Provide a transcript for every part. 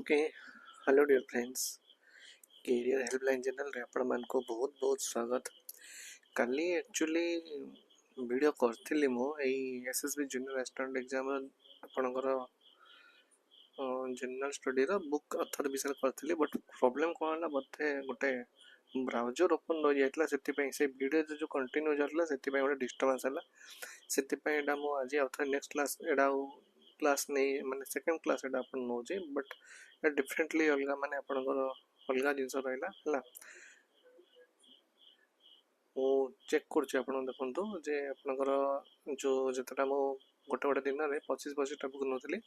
Okay hello dear friends career helpline channel रे आपण मान को बहुत बहुत स्वागत। काली एक्चुअली वीडियो करथिली मो एसएसबी जूनियर एस्पिरेंट एग्जाम आपनकर जनरल स्टडी रो बुक अथर विषय करथिली बट प्रॉब्लम कोन होला बते गोटे ब्राउजर ओपन हो जाइतला सेति पई से वीडियो जो कंटिन्यू जरला सेति पई गोटे डिस्टर्बेंस होला सेति पई एडा मो आज अथर नेक्स्ट क्लास एडा क्लास नहीं माने सेकंड क्लास एडा अपन नो जे बट डिफरेंटली अलगा माने आपनकर अलगा जिनस रहला हला ओ चेक करछि आपन देखंतु जे आपनकर जो जतटा मो गोटे गोटे दिन रे 25 टा बुक नोतली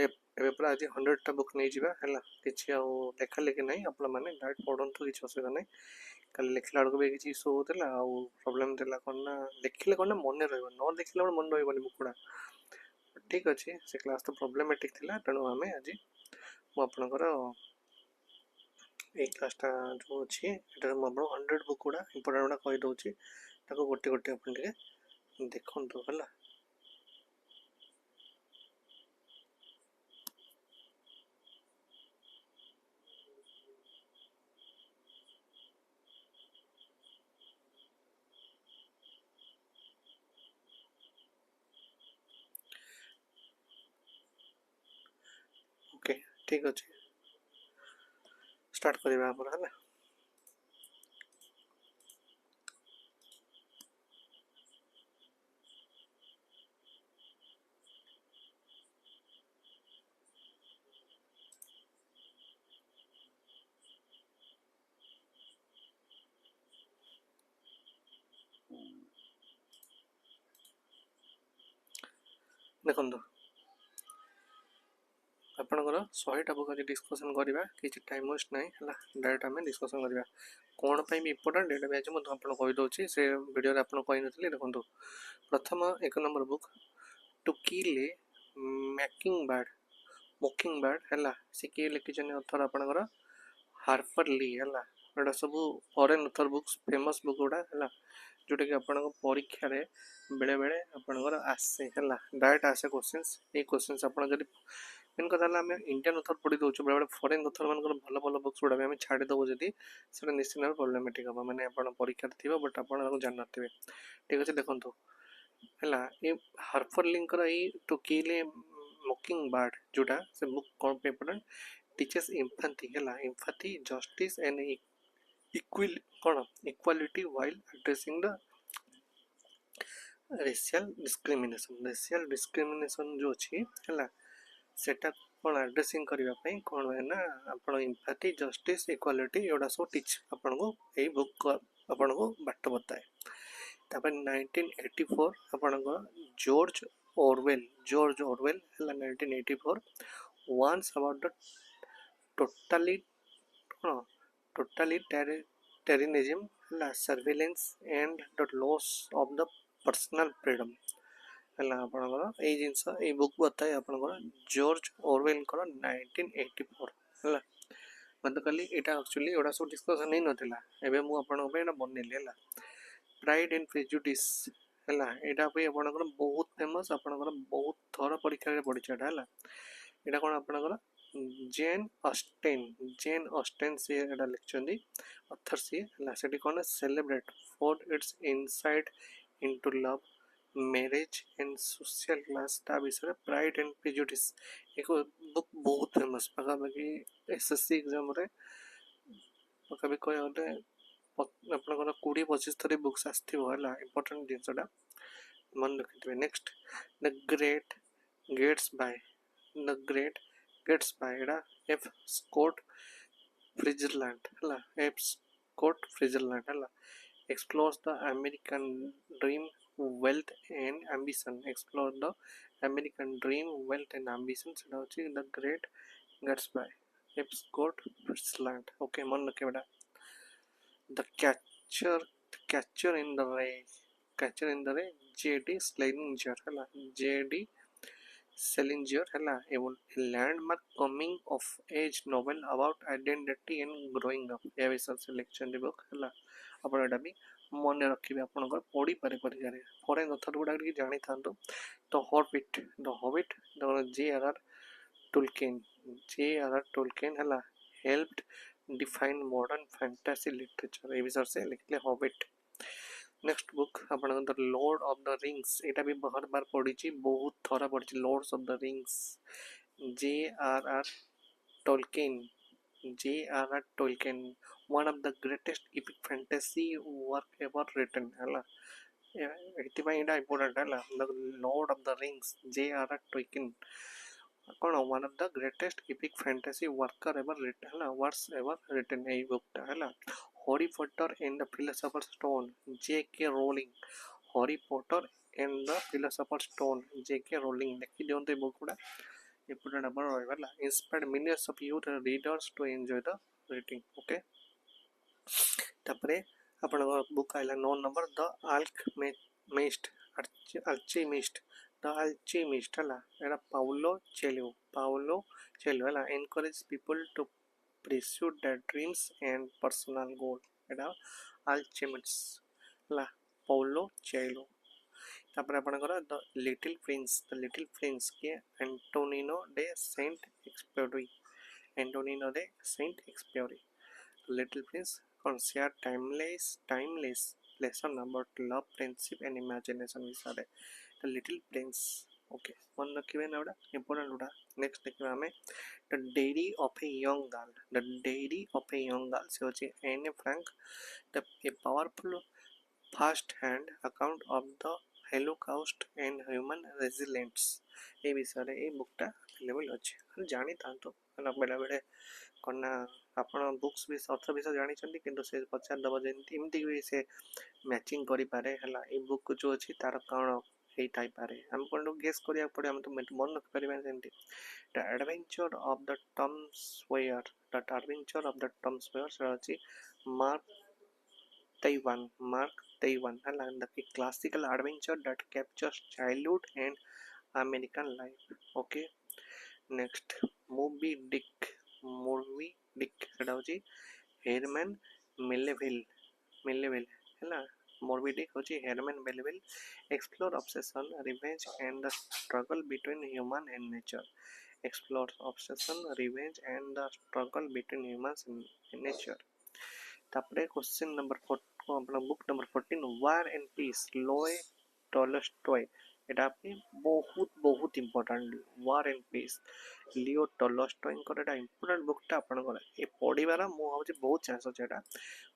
एबे पूरा आज 100 टा बुक नहीं जिबा हला किछि आ लेखा लेखि नहीं आपन माने डायरेक्ट पढंतु किछि असुविधा नहीं कल लिखला बेलको भी किछि इशू होतला आ प्रॉब्लम देला कोन लिखले कोन मन रहबो न लिखले मन रहबो बुकड़ा ठीक अच्छे से क्लास तो प्रॉब्लमेटिक थिला तेणु आम आज मु आपणकर क्लासटा जो अच्छी ये 100 बुक गुड़ा इंपोर्टेंट गुड़ा कहीदे गोटे गोटे अपन देखु है ओके ठीक अच्छे स्टार्ट करवा है देखो आपणकर 100 बुक आज डिस्कसन करवा किसी टाइम वेस्ट ना है डायरेक्ट आम डिस्कसन करवा कौन पर भी इम्पोर्टाट यहाँ भी आज मुझे आपको कहीदे से वीडियो आपको कही नी देखो प्रथम 1 number book to kill a mockingbird है सी किए लिखिं अथर आपणकर हार्पर ली है यहाँ सब foreign author books famous book गुड़ा है जोटा कि आपण परीक्षा रे बेले बेले आपणकर आसे है डायरेक्ट आसे क्वेश्चंस ये क्वेश्चंस आप मेन कथा आम इंडियन अथर पढ़ी दौर बेले बेले फॉरेन अथर मान भल भल बुक्स गुड़ा आम छाड़देव जदि से निश्चित भाव प्रॉब्लमेटिक हम मैंने आप परीक्षा थी बट आप जान थे ठीक अच्छे देखो है ये हार्पर लिंकर ये to kill a mockingbird जोटा से बुक कौन पे इम्पोर्टेंट टीचर्स एम्पैथी है एम्पैथी जस्टिस एंड इक्वल कौन equality while addressing the racial discrimination जो अच्छी है सेटा कौन एड्रेसिंग करने कौन है ना आप एम्पैथी जस्टिस इक्वालिटी एगुड़ा सब टीच आपन को यही बुक आपन को बाट बताए तापर 1984 आपन को जॉर्ज ऑरवेल है 1984 वॉन्स अबाउट द टोटली कौन टोटलिटेरियनिज्म है surveillance and the loss of the personal freedom है आपंकर ये जिनस ये बुक बताए आपंकर जॉर्ज ऑरवेल 1984 है मत कल यहाँ एक्चुअली एटा सब डिस्कसन नहीं नाला एवं मुझे बनैली है प्राइड एंड प्रेजुडिस है यहाँ भी आपंकर बहुत फेमस आपंकर बहुत थर परीक्षा पढ़ी है यहाँ कौन आपंकर जेन ऑस्टेन सी लिखी अथर सी है कौन celebrate for its insight into love marriage and social class ता विषय प्राइड एंड प्रेजुडिस एक बुक बहुत फेमस पाखापाखि एसएससी एग्जाम रे पाखापाखि कहले आपनकर 20-25 थरी बुक्स आसथिबो हला इंपोर्टेंट जिनसटा मन रखिथिबे next the great Gatsby by एडा एफ स्कॉट फ्रिजरलैंड हला एफ स्कॉट फ्रिजरलैंड हला explores the American dream wealth and ambition explore the American dream wealth and ambition सेटा होची the great Gatsby F Scott Fitzgerald okay मन रखे बेटा the catcher in the ray J.D. Salinger है J.D. Salinger है a landmark coming of age novel about identity and growing up ये विषय selection दी book है आप भी मन रखिए आपंकर पढ़ी पारे परीक्षा फॉरेन अथर गुड़ा जानी था the Hobbit J.R.R. Tolkien J.R.R. Tolkien है helped define modern fantasy literature ए विषय से लिखले हॉबिट। नेक्स्ट बुक आपण the Lord of the Rings एटा भी बहुत बार पढ़ी बहुत थरा पढ़ी Lords of the Rings J.R.R. Tolkien J.R.R. Tolkien one of the greatest epic fantasy work ever written है ଏଥିପାଇଁ ଏଇଟା ଇମ୍ପୋର୍ଟାଣ୍ଟ ହେଲା the lord of the rings J.R.R. Tolkien କ'ଣ one of the greatest epic fantasy ୱାର୍କର ever written ହେଲା words ever written ଏଇ ବୁକ୍ଟା ହେଲା Harry Potter and the philosopher stone J.K. Rowling Harry Potter and the philosopher stone J.K. Rowling ଦେଖି ଦିଅନ୍ତୁ ଏଇ book ଗୁଡ଼ା ଇମ୍ପୋର୍ଟାଣ୍ଟ ଆପଣ ରହିବ ହେଲା inspired millions of youth readers to enjoy the reading okay ତାପରେ ଆପଣଙ୍କ ବୁକ୍ ଆଇଲା 9 ନମ୍ବର ଦ ଆଲକେମିଷ୍ଟ ଆଲଚିମିଷ୍ଟ ହେଲା ଏଇଟା ପାଉଲୋ ଚେଲୋ ହେଲା encourage people to pursue their dreams and personal goal ଏଇଟା ଆଲଚିମିଷ୍ଟ ହେଲା ପାଉଲୋ ଚେଲୋ ତାପରେ ଆପଣଙ୍କର ଦ ଲିଟିଲ ପ୍ରିନ୍ସ କିଏ Antoine de Saint Exupery little prince कौन share timeless lesson about love friendship and imagination विषय द लिटिल प्रिंस ओके मन रखिए ना इंपोर्टेंट गुड़ा नेक्स्ट देखिए आम the diary of a young girl से होची एन ए Frank the a powerful first hand account of the holocaust and human resilience ए विषय ए बुकटा अवेलेबल अच्छे जानी था तो बेले बेले कौन ଆପଣ ବୁକ୍ସ ବି ଅର୍ଥ ବିଷୟ ଜାଣିଛନ୍ତି କିନ୍ତୁ ସେ ପଚାରିଦେବ ଯେମିତି ଏମିତି ବି ସେ ମ୍ୟାଚିଂ କରିପାରେ ହେଲା ଏଇ ବୁକ୍ ଯେଉଁ ଅଛି ତାର କ'ଣ ହେଇଥାଇପାରେ ଆମେ କ'ଣ ଗେସ୍ କରିବାକୁ ପଡ଼ିବ ଆମେ ତ ମନେ ରଖିପାରିବାନି ସେମିତି the adventure of the Tom Sawyer ସେଟା ଅଛି ମାର୍କ ତେଇୱାନ ହେଲା the classical adventure that captures childhood and American life okay next Moby Dick ସେଟା ହେଉଛି ହେରମ୍ୟାନ୍ ମିଲେଭିଲ୍ ହେଲା ମୋରବି डिक ହେଉଛି Herman Melville explore obsession revenge and the struggle between human and nature nature ତାପରେ question number 4 book number 14 war and peace Leo Tolstoy एटा भी बहुत important war and peace Leo टॉलस्टॉयଙ୍କର ଏଟା important बुकटा आपनकर ए पढिबार मु होची बहुत चांस अछि एटा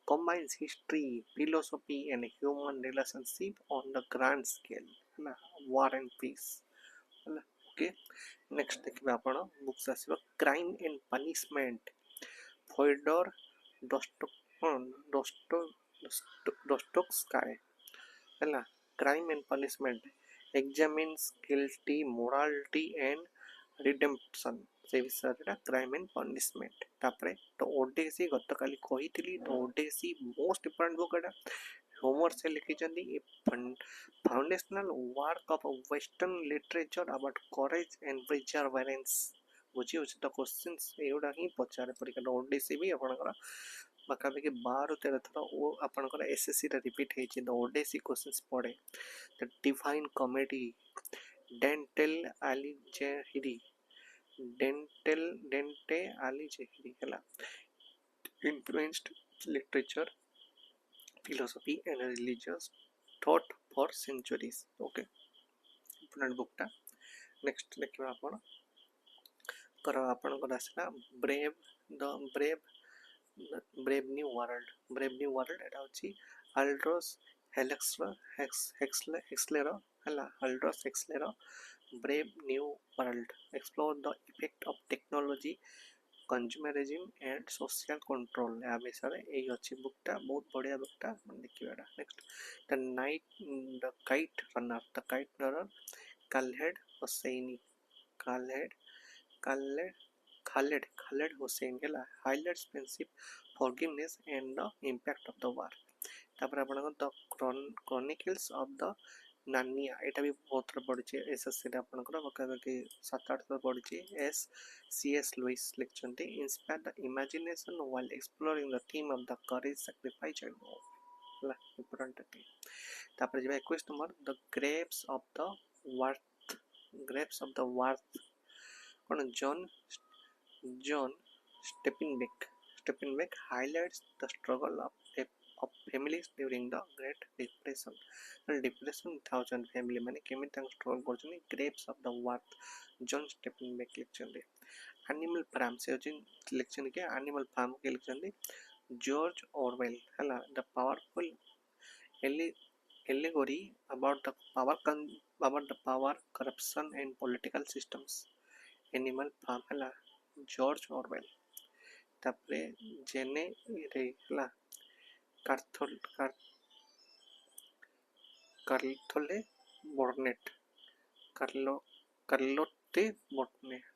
combines history philosophy and human relationship on the grand scale ना war and peace ହେଲା ओके नेक्स्ट देखिबा आपण बुक्स आसीबा क्राइम एंड पनिशमेंट फोइडर डोस्टोव्स्काय ହେଲା crime and punishment examines guilty morality and redemption से विषय क्राइम एंड पनिशमेंट तापरे तो ओडेसी गतकाली कहितली तो ओडेसी मोस्ट इंपोर्टेंट बुक एटा होमवर्क से लिखी a foundational work of western literature about courage and perseverance बुझी होछि तो क्वेश्चंस एउडा ही पचारे परीक्षा ओडेसी भी आपनकर पाखापाखि 12-13 थर वो आपनकर एसएससी रे रिपीट हेछि द ओडेसी क्वेश्चंस पड़े द डिवाइन कॉमेडी डेंटेल आलिजेहिरी हला influenced literature philosophy and religious thought for centuries okay important बुकटा नेक्स्ट देखिबा आपनकर आसला ब्रेव न्यू वर्ल्ड एटा होची अल्ड्रोस हेक्सलेर हला Aldous Huxley brave new world explore the effect of technology consumerism and social control या विषय ए अच्छी बुकटा बहुत बढ़िया बुकटा देखिएगा next the kite runner Khaled Hosseini Khaled Hosseini केला highlights friendship forgiveness and the impact of the war तापर आपन द क्रॉनिकल्स ऑफ द नानिया एटा भी बहुत पढ़ी एसएससी आपन पाखापाखि 7-8 पढ़ी CS लुइस लिखते inspire the imagination while exploring the theme of the courage sacrifice and hope important तापर जे 21 number the Graves of the worth कौन John Steppenbeck highlights the struggle of families during the Great Depression. Depression 1000 family ମାନେ କେମିତି ତାଙ୍କ struggle କରୁଛନ୍ତି grapes of the worth John Steppenbeck ଲେଖିଛନ୍ତି। Animal Farm ସେ ହେଉଛି ଲେଖିଛନ୍ତି କି Animal Farm କିଏ ଲେଖିଛନ୍ତି ଜର୍ଜ ଅରୱେଲ ହେଲା। The powerful allegory about the power corruption and political systems Animal Farm ହେଲା ଜର୍ଜ ଅରୱେଲ। ତାପରେ ଜେନେ ରେ ହେଲା କାର୍ଲୋଟେ ବର୍ନେଟ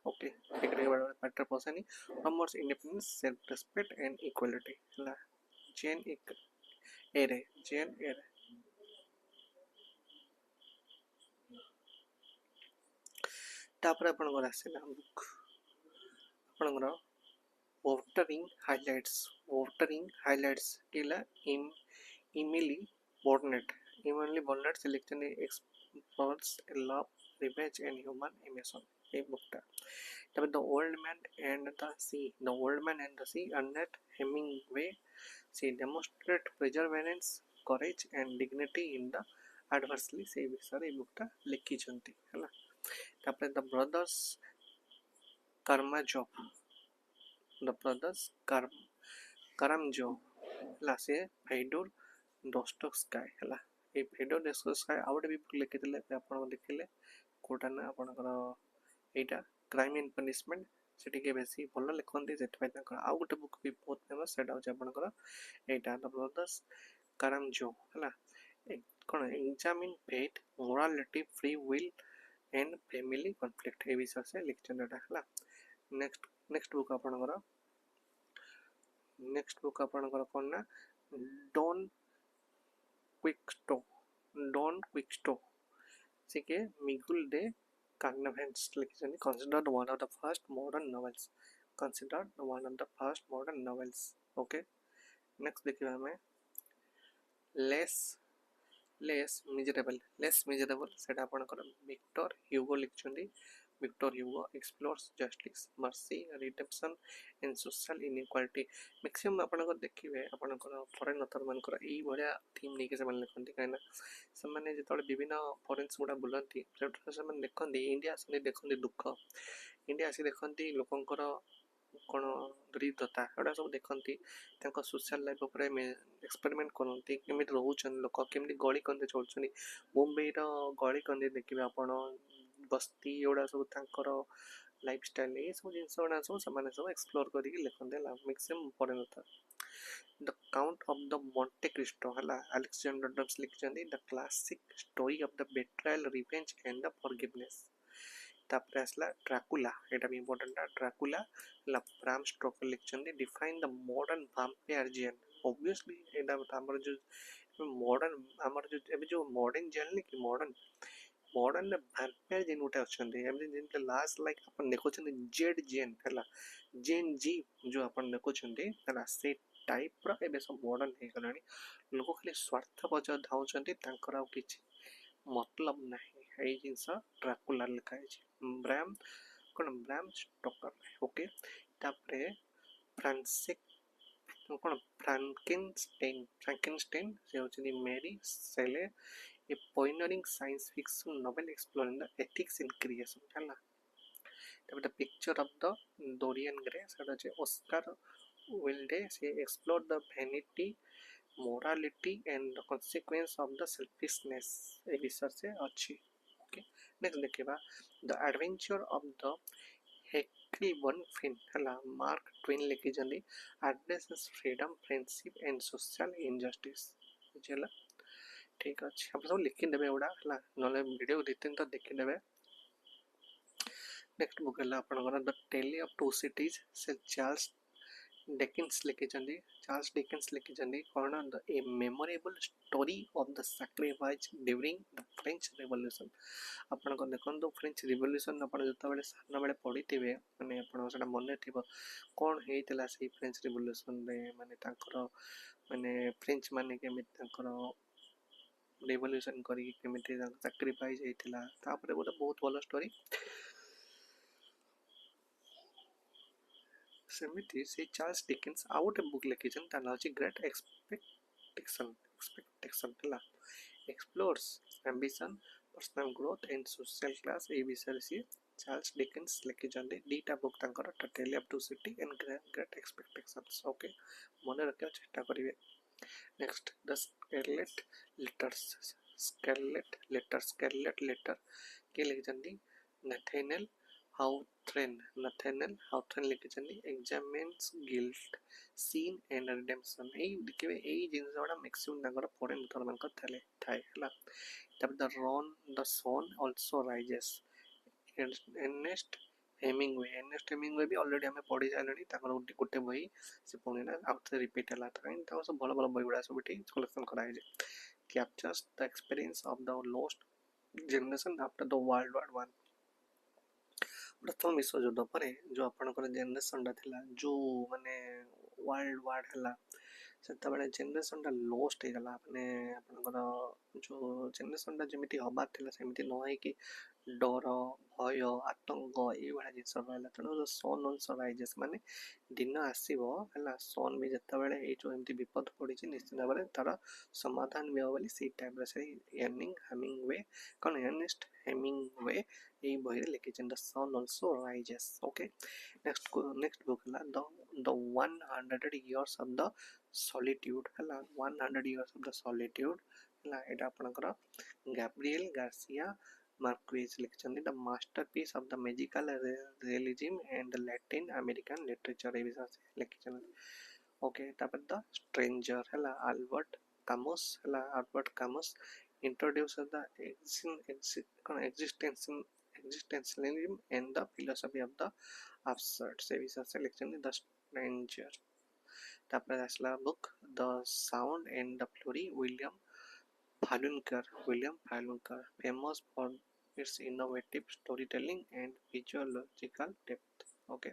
ଓକେ ଟିକେ ପାଠରେ ପସାନି promotes independence self respect and equality ହେଲା ଜେନ୍ ଏରେ ତାପରେ ଆପଣଙ୍କର ଆସିଲା ବୁକ୍ ଆପଣଙ୍କର वोटरिंग हाइलाइट्स किला इमिली बोर्नेट सिलेक्शन explores love revenge and human emotion ये बुकटा तब the old man and the sea Ernest Hemingway सी demonstrate perseverance courage and dignity in the adversity से विषय ये बुकटा लिखी छंती हला तापर द ब्रदर्स कारामजो ହେଲା ସେ ଫେଡୋର ଡୋଷ୍ଟୋଭସ୍କାୟ ହେଲା ଏଇ ଫେଡୋର ଡୋଷ୍ଟୋଭସ୍କାୟ ଆଉ ଗୋଟେ ବି ବୁକ୍ ଲେଖିଥିଲେ ଆପଣ ଦେଖିଲେ କୋଉଟା ନା ଆପଣଙ୍କର ଏଇଟା କ୍ରାଇମ୍ ଆଣ୍ଡ ପନିଶମେଣ୍ଟ ସେ ଟିକେ ବେଶୀ ଭଲ ଲେଖନ୍ତି ସେଥିପାଇଁ ତାଙ୍କର ଆଉ ଗୋଟେ ବୁକ୍ ବି ବହୁତ ଫେମସ୍ ସେଇଟା ହେଉଛି ଆପଣଙ୍କର ଏଇଟା ଦ ବ୍ରଦର୍ସ କାରାମଜୋ ହେଲା କ'ଣ examine fate morality free will and family conflict ए विषय से लिखछन एटा हला नेक्स्ट बुक आपणकर कोन ना डॉन क्विक्स्टो से के मिगुल डे कार्नावेंस लिखछन considered one of the first modern novels okay next देखिबा हमें लेस मिजरेबल सेटा आपणकर विक्टर ह्यूगो लिखछन्ती Victor Hugo explores justice mercy redemption and social inequality maximum आपणकर देखिबे आपणकर फॉरेन ऑथर मानकर एई भलिया थीम नेके से लिखन्ती काइना से माने जेतले विभिन्न फॉरेन्स गुडा बुलंती सेटा से माने देखन्ती इंडिया से देखन्ती दुख इंडिया से देखन्ती लोकंकर कोन दरिद्रता एटा सब देखन्ती तांको सोशल लाइफ ऊपर एक्सपेरिमेंट करन्ती केमिति रहउछन लोक केमिति गळी कंदे चलछनी मुंबई रो गळी कंदे देखिबे आपण बस्ती एटा सब तांकर लाइफस्टाइल ए सब जिंस एटा सब एक्सप्लोर करिक लिखन्ते ला maximum foreign author the count of the Monte Cristo हला अलेक्जेंडर डब्स लिखछन्ती the classic story of the betrayal revenge and the forgiveness तापर आसला ड्राकुला एटा भी इंपोर्टेंट ड्राकुला ला ब्राम स्टोकर लिखछन्ती define the modern vampire genre obviously एटा हमर जो मॉडर्न हमर जो मॉडर्न जेन कि मॉडर्न वैम्पायर जेन उठा अछन्ती एमि जेन लास्ट लाइक अपन देखोछन्ती जेड जेन हला जेन जी जो अपन देखोछन्ती हला से टाइप रो एबे सब मॉडर्न हे गलानी लोक खाली स्वार्थ बजा धाउछन्ती तांकर आ किछि मतलब नाही ए जिंस ड्राकुला लिखा है ब्राम स्टोकर ओके तापरे फ्रैंकेनस्टाइन से होचनी मेरी सेले ए pioneering science fiction novel exploring the ethics in creation हला तब the picture of the Dorian Gray सेटा जे ऑस्कार विल्डे से explore the vanity morality and the consequence of the selfishness ए विषय से अच्छी ओके नेक्स्ट देखिबा the adventure of the Huckleberry Finn हला मार्क ट्वेन लिखि जंदी addresses freedom friendship and social injustice बुझला ठीक अछि आप सब लिखि देबे ओडा हला नले वीडियो दे तीन तो देखि देबे नेक्स्ट बुक हला आपन the tale of two cities से चार्ल्स डिकेंस लिखि कौन the a memorable story of the sacrifice during the French revolution आपन को देखन तो फ्रेंच रिवॉल्यूशन आपन जता बेले साना बेले पढिथिबे माने आपन सेटा मने थिबो कोन हेइतला से फ्रेंच रिवॉल्यूशन रे माने तांकर माने फ्रेंच माने केमित तांकर रिवॉल्यूशन करी केमिति सैक्रिफाइस हेइतला तापरे गोटे बहुत भलो स्टोरी ସେମିତି ସେ ଚାର୍ଲ୍ସ ଡିକେନ୍ସ ଆଉ ଗୋଟେ ବୁକ୍ ଲେଖିଛନ୍ତି ତା ନାଁ ହେଉଛି ଗ୍ରେଟ୍ ଏକ୍ସପେକ୍ଟେସନ୍ ହେଲା explores ambition personal growth and social class ए विषय सी चार्ल्स डिकेन्स लिखिଛନ୍ତି ଦୁଇଟା ବୁକ୍ ତାଙ୍କର tale of two city and great expectations okay मन रखा चेष्टा करेंगे नेक्स्ट द स्कारलेट लेटर के लिखिଛନ୍ତି नथेनियल हाउथ्रेन लिखिଛନ୍ତି examines guilt sin and redemption ए देखिए ए जिंस गुड़ा मैक्सिमम तांकर फॉरेन ऑथर मान थाए हैला तब the sun also rises Ernest Hemingway भी ऑलरेडी हमें पढ़ी सारे तांकर गोटे बही से पुणी ना आउ थे रिपीट है कहीं सब भल भल बही गुड़ा सब कलेक्शन कराई captures the experience of the lost generation after the world war one प्रथम विश्व युद्ध पर जो आपणकर जेनेरेशन था जो माने वर्ल्ड वार है से जेनेरेशन लॉस्ट होगा माने आपणकर जो जेनेरेशन जमी हबार था सेमती न कि डर भय आतंक ये जिस रहा तेणु सन अल्सो राइजेस माने दिन आसो है सन भी जिते जो एमती विपद पड़ी निश्चित भाव में तार समाधान भी हम से टाइम से हेमिंगवे कौन एर्नेस्ट हेमिंगवे ये बही लिखी the sun also rises okay next book है the 100 years of the solitude है 100 years of the solitude है एटा आपनकर गैब्रिएल गार्सिया मार्क्वेज लिखिଛନ୍ତି the masterpiece of the magical realism and the Latin American literature ए विषय लिखिଛନ୍ତି ओके तापर द स्ट्रेंजर है Albert Camus introduces the existentialism and the philosophy of the absurd से विषय से लिखिଛନ୍ତି द स्ट्रेंजर तापर आसला book the sound and the fury William Faulkner famous for its innovative storytelling and visuological depth okay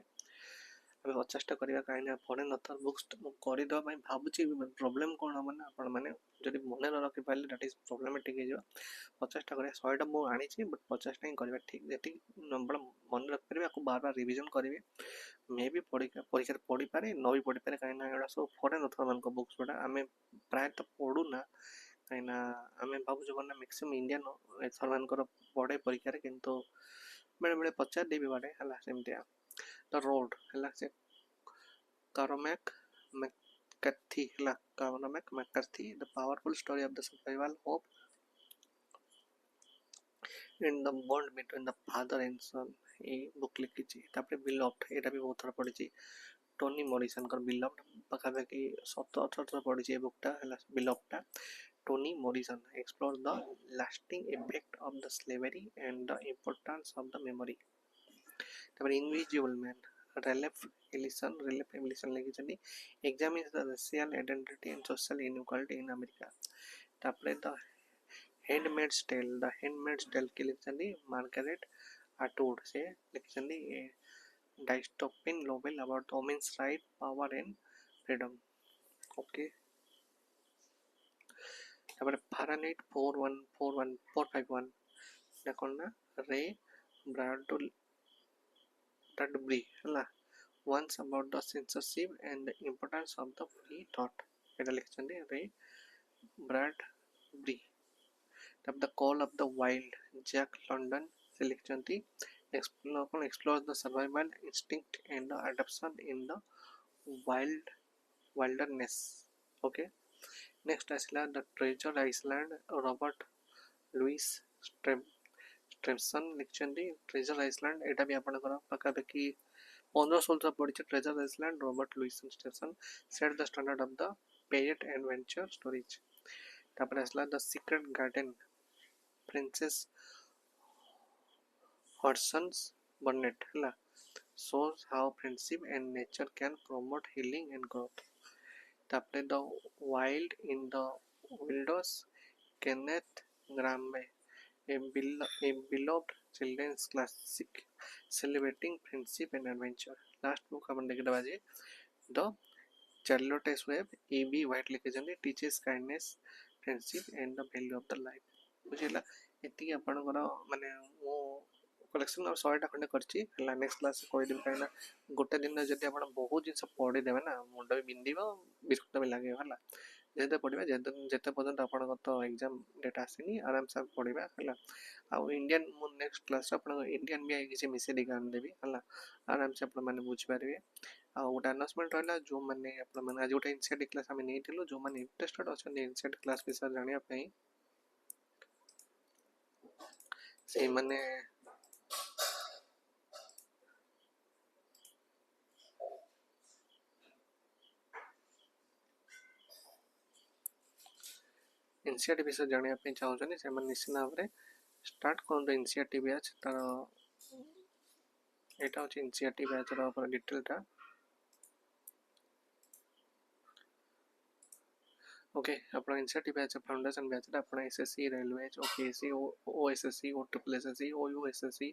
अब 50टा करबा काहे ना फॉरेन ऑथर बुक्स करि दो भाई भाबुची प्रॉब्लम कोन हम ना आपण माने जदि मने न रखि पाले दैट इज प्रॉब्लमेटिक हे जो 50टा करे 100टा मो आनी छी बट 50टा ही करबा ठीक जेति नंबर मन रख परबे को बार-बार रिवीजन करिवे मे भी परीक्षा पढ़ी पारे न भी पढ़ी पारे काहे ना एडा सब फॉरेन ऑथर मान को बुक्स बडा हमें प्राय तो पढू ना काहे ना हमें भाबु जो ना मैक्सिमम इंडियन ऑथर मान को पढे परीक्षा रे किंतु बेले बेले पचार देबे बाडे हला सेमतिया द रोड है से Cormac McCarthy the powerful story of the survival hope and the bond between the father and son ये बुक लिखी तापर बिलव्ड एटा भी बहुत थोड़ा पढ़ी टोनी मॉरिसन कर बिलव्ड पाखापाखि 17-18 पढ़ी ये बुकटा है बिलव्डटा Toni Morrison explore the lasting effect of the slavery and the importance of the memory तापर इनविजिबल मैन रेलेफ एलिसन लिखिଛନ୍ତି examines the racial identity and social inequality in America तापर द हैंडमेड्स टेल के लिखिଛନ୍ତି Margaret Atwood से लिखिଛନ୍ତି dystopian novel about women's right power and freedom okay तापर Fahrenheit 451 ना कोन ना रे ब्रैडबरी हला once about the censorship and the importance of the free thought Etah लिखिଛନ୍ତି Ray Bradbury तब the call of the wild Jack London से लिखिଛନ୍ତି explores the survival instinct and the adaptation in the wilderness okay next asla the treasure island Robert Louis Stevenson लिखिଛନ୍ତି treasure island एटा भी आपनकर पाखापाखि 15-16 पढ़ी treasure island Robert Louis Stevenson set the standard of the period adventure stories तापर आसला the secret garden Frances Hodgson Burnett हला shows how friendship and nature can promote healing and growth तापर the wild in the विल्डर्स Kenneth ग्रामे a beloved children's classic celebrating friendship and adventure last book अपन देखिदा बाजे the charlotte's web E.B. White लिखिଛନ୍ତି teaches kindness friendship and the value of the life बुझिला एति आपनकर माने मो collection और 100टा खंडे करछि हला नेक्स्ट क्लास कहि देबे काइना गोटे दिन जदि आपण बहुत जिंस पढ़ी देबे ना मुंड भी बिंदिबो बिस्कुट भी लागे हला जेते पढ़िबा जेते पर्यंत आपण तो एग्जाम डेट आसीनी आराम से पढ़िबा हला आ इंडियन मु नेक्स्ट क्लास आपण इंडियन भी किसी मिसे दिगान देबी हला आराम से आपण माने बुझ पारिबे आ गोटे अनाउंसमेंट रहला जो माने आपण माने आज गोटे इनसेट क्लास हम नेथिलु जो माने इंटरेस्टेड अछन इनसेट क्लास विषय जानिया पई से माने एनसीईआरटी विषय जानिया पे चाहूछनी से मन निश्चित भाव में स्टार्ट करन एनसीईआरटी बैच तार एटा होची एनसीईआरटी बैच रो पर डिटेल टा ओके आपण एनसीईआरटी बैच फाउंडेशन बैच टा आपण एसएससी रेलवे ओपीएससी ओएसएससी ओ ट्रिपल एसएससी ओयूएसएससी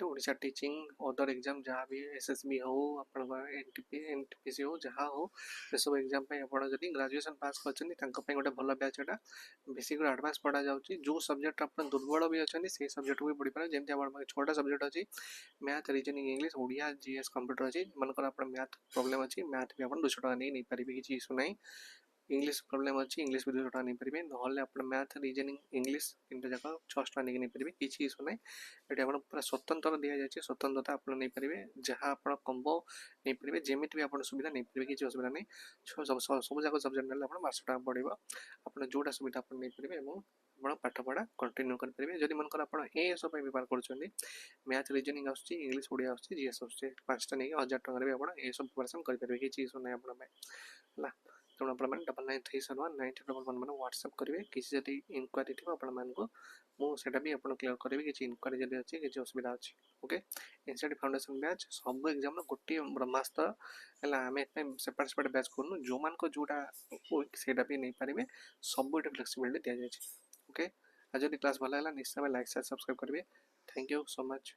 तो ओडिशा टीचिंग अदर एग्जाम जहाँ भी एसएसबी हो आपण एनटीपी एनटीपीसी हो जहाँ हो से सब एग्जाम पे आपण जदी ग्रेजुएशन पास करछनी तांको पे गोटे भलो बैच एटा बेसिक रो एडवांस पढ़ा जाउची जो सब्जेक्ट आपण दुर्बल भी अछनी से सब्जेक्ट भी पढ़ी पारे जेंति आपण 6टा सब्जेक्ट अछि math reasoning English Odia GS computer अछि मनकर आपण मैथ प्रॉब्लम अछि मैथ भी आपण 200 टका नै पारिबे किछि इशू नै इंग्लिश प्रॉब्लम अच्छी इंग्लिश भी 200 टका नहीं पारे ना आप मैथ रीजनिंग इंग्लिश तीन जाक 600 टका नहीं पारे किसी इशू ना ये आप पूरा स्वतंत्र दि जाए स्वतंत्रता आप नहीं पारे जहाँ आप कम्बो नहीं पारे जमी भी आप सुविधा नहीं पारे किसी असुविधा नहीं सब जाक सब्जेक्ट ना 1200 टका पड़ो आप जोटा सुविधा आप नहीं पारे आप पाठ पढ़ा कंटिन्यू करेंगे जब मनकर आप एएस प्रिपेयर कर मैथ रीजनिंग आस इंग्लिश ओडिया आस जीएस आस 5टा नहीं 1000 टकर भी आप एएस प्रिपेरेसन करेंगे किसी इशू ना आप है तेणु आप 99371911 मैंने व्हाट्सअप करेंगे किसी जब इनक्वारी थी आपको मुझे भी आप क्लीयर करेंगे किसी इनक्वारी जब अच्छी किसी असुविधा अच्छी ओके एनसीईआरटी फाउंडेशन बैच सब एग्जाम गोटे ब्रह्मास्त्र है आम सेपरेट सेपरेट बैच करूँ जो मान को जोटा सेटा भी नहीं पारे सब फ्लेक्सिबिलिटी दि जाए ओके आज जब क्लास भल है निश्चय लाइक शेयर सब्सक्राइब करेंगे थैंक यू सो मच।